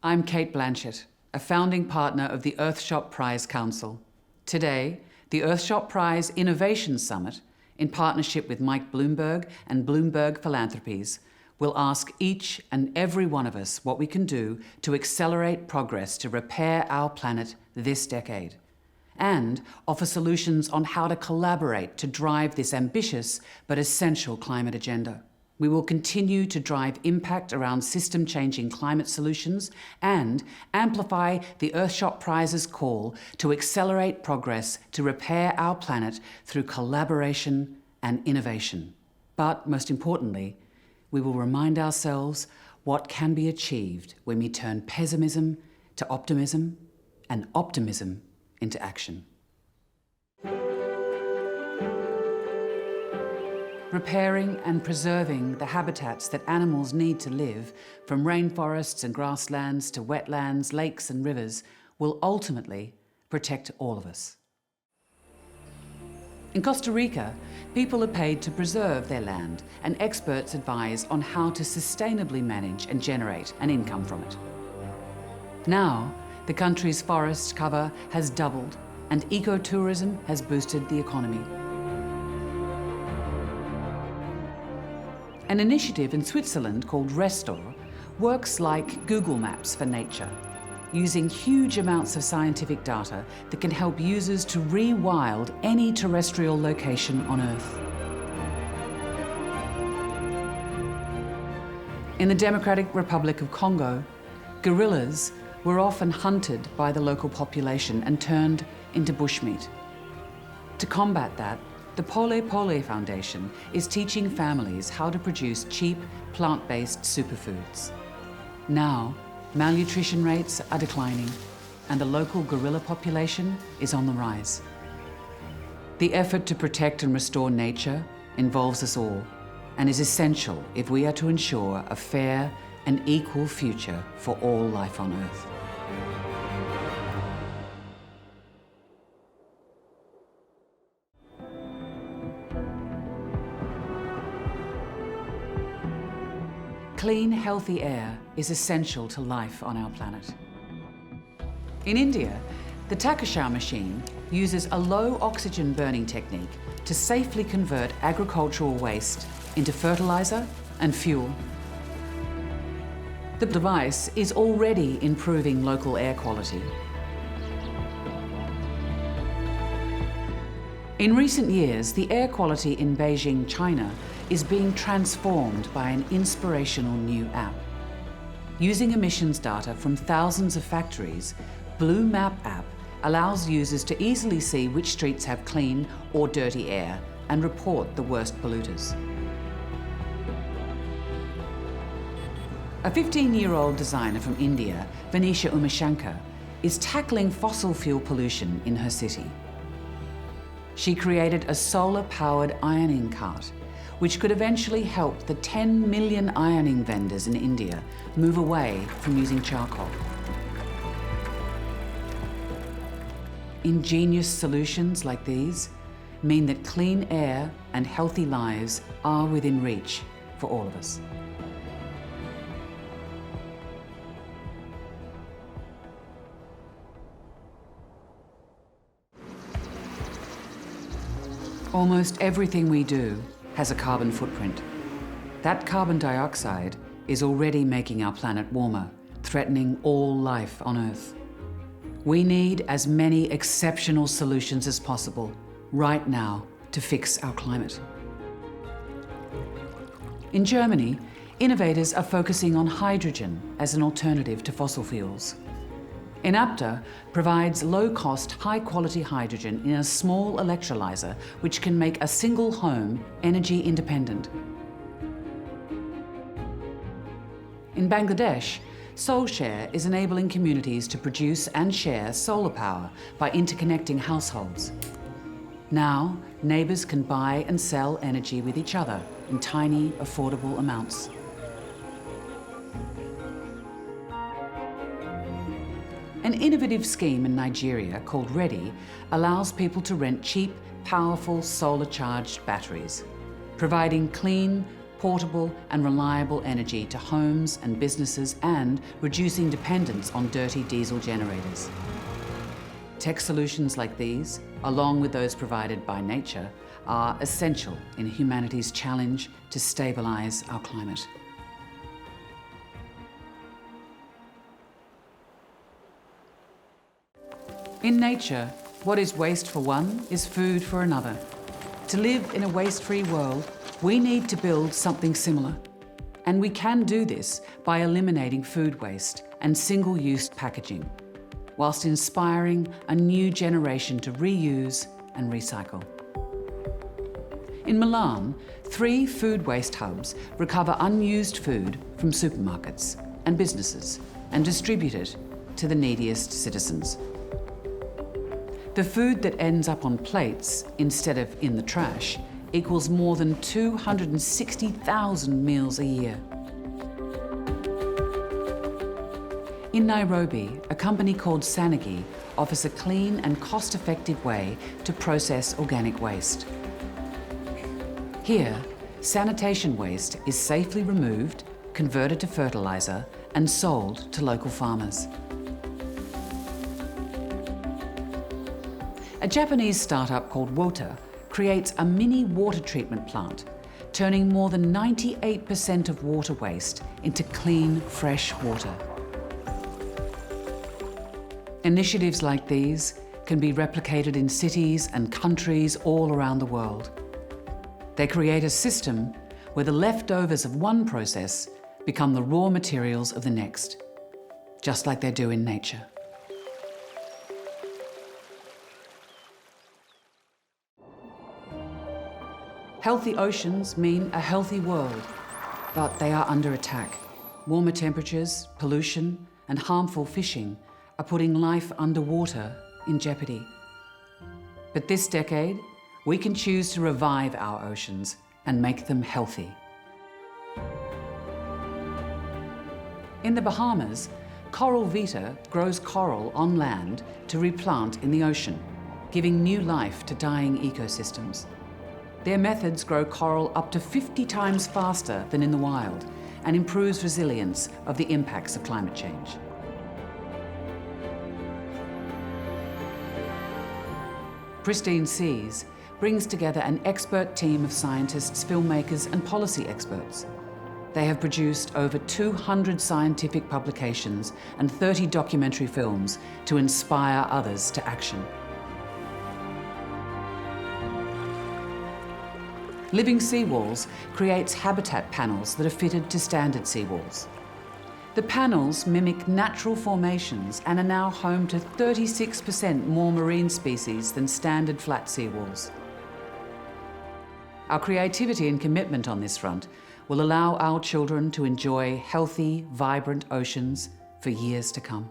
I'm Cate Blanchett, a founding partner of the Earthshot Prize Council. Today, the Earthshot Prize Innovation Summit, in partnership with Mike Bloomberg and Bloomberg Philanthropies, will ask each and every one of us what we can do to accelerate progress to repair our planet this decade, and offer solutions on how to collaborate to drive this ambitious but essential climate agenda. We will continue to drive impact around system-changing climate solutions and amplify the Earthshot Prize's call to accelerate progress to repair our planet through collaboration and innovation. But most importantly, we will remind ourselves what can be achieved when we turn pessimism to optimism and optimism into action. Repairing and preserving the habitats that animals need to live, from rainforests and grasslands to wetlands, lakes and rivers, will ultimately protect all of us. In Costa Rica, people are paid to preserve their land, and experts advise on how to sustainably manage and generate an income from it. Now, the country's forest cover has doubled, and ecotourism has boosted the economy. An initiative in Switzerland called Restore works like Google Maps for nature, using huge amounts of scientific data that can help users to rewild any terrestrial location on Earth. In the Democratic Republic of Congo, gorillas were often hunted by the local population and turned into bushmeat. To combat that, the Pole Pole Foundation is teaching families how to produce cheap, plant-based superfoods. Now, malnutrition rates are declining, and the local gorilla population is on the rise. The effort to protect and restore nature involves us all, and is essential if we are to ensure a fair and equal future for all life on Earth. Clean, healthy air is essential to life on our planet. In India, the Takashar machine uses a low oxygen burning technique to safely convert agricultural waste into fertilizer and fuel. The device is already improving local air quality. In recent years, the air quality in Beijing, China, is being transformed by an inspirational new app. Using emissions data from thousands of factories, Blue Map app allows users to easily see which streets have clean or dirty air and report the worst polluters. A 15-year-old designer from India, Vanisha Umashankar, is tackling fossil fuel pollution in her city. She created a solar-powered ironing cart, which could eventually help the 10 million ironing vendors in India move away from using charcoal. Ingenious solutions like these mean that clean air and healthy lives are within reach for all of us. Almost everything we do has a carbon footprint. That carbon dioxide is already making our planet warmer, threatening all life on Earth. We need as many exceptional solutions as possible right now to fix our climate. In Germany, innovators are focusing on hydrogen as an alternative to fossil fuels. Enapter provides low-cost, high-quality hydrogen in a small electrolyzer which can make a single home energy independent. In Bangladesh, SoulShare is enabling communities to produce and share solar power by interconnecting households. Now, neighbours can buy and sell energy with each other in tiny, affordable amounts. An innovative scheme in Nigeria called Ready allows people to rent cheap, powerful solar-charged batteries, providing clean, portable and reliable energy to homes and businesses and reducing dependence on dirty diesel generators. Tech solutions like these, along with those provided by nature, are essential in humanity's challenge to stabilize our climate. In nature, what is waste for one is food for another. To live in a waste-free world, we need to build something similar. And we can do this by eliminating food waste and single-use packaging, whilst inspiring a new generation to reuse and recycle. In Milan, 3 food waste hubs recover unused food from supermarkets and businesses and distribute it to the neediest citizens. The food that ends up on plates instead of in the trash equals more than 260,000 meals a year. In Nairobi, a company called Sanogi offers a clean and cost-effective way to process organic waste. Here, sanitation waste is safely removed, converted to fertilizer, and sold to local farmers. A Japanese startup called Wota creates a mini water treatment plant, turning more than 98% of water waste into clean, fresh water. Initiatives like these can be replicated in cities and countries all around the world. They create a system where the leftovers of one process become the raw materials of the next, just like they do in nature. Healthy oceans mean a healthy world, but they are under attack. Warmer temperatures, pollution, and harmful fishing are putting life underwater in jeopardy. But this decade, we can choose to revive our oceans and make them healthy. In the Bahamas, Coral Vita grows coral on land to replant in the ocean, giving new life to dying ecosystems. Their methods grow coral up to 50 times faster than in the wild and improves resilience of the impacts of climate change. Pristine Seas brings together an expert team of scientists, filmmakers, and policy experts. They have produced over 200 scientific publications and 30 documentary films to inspire others to action. Living Seawalls creates habitat panels that are fitted to standard seawalls. The panels mimic natural formations and are now home to 36% more marine species than standard flat seawalls. Our creativity and commitment on this front will allow our children to enjoy healthy, vibrant oceans for years to come.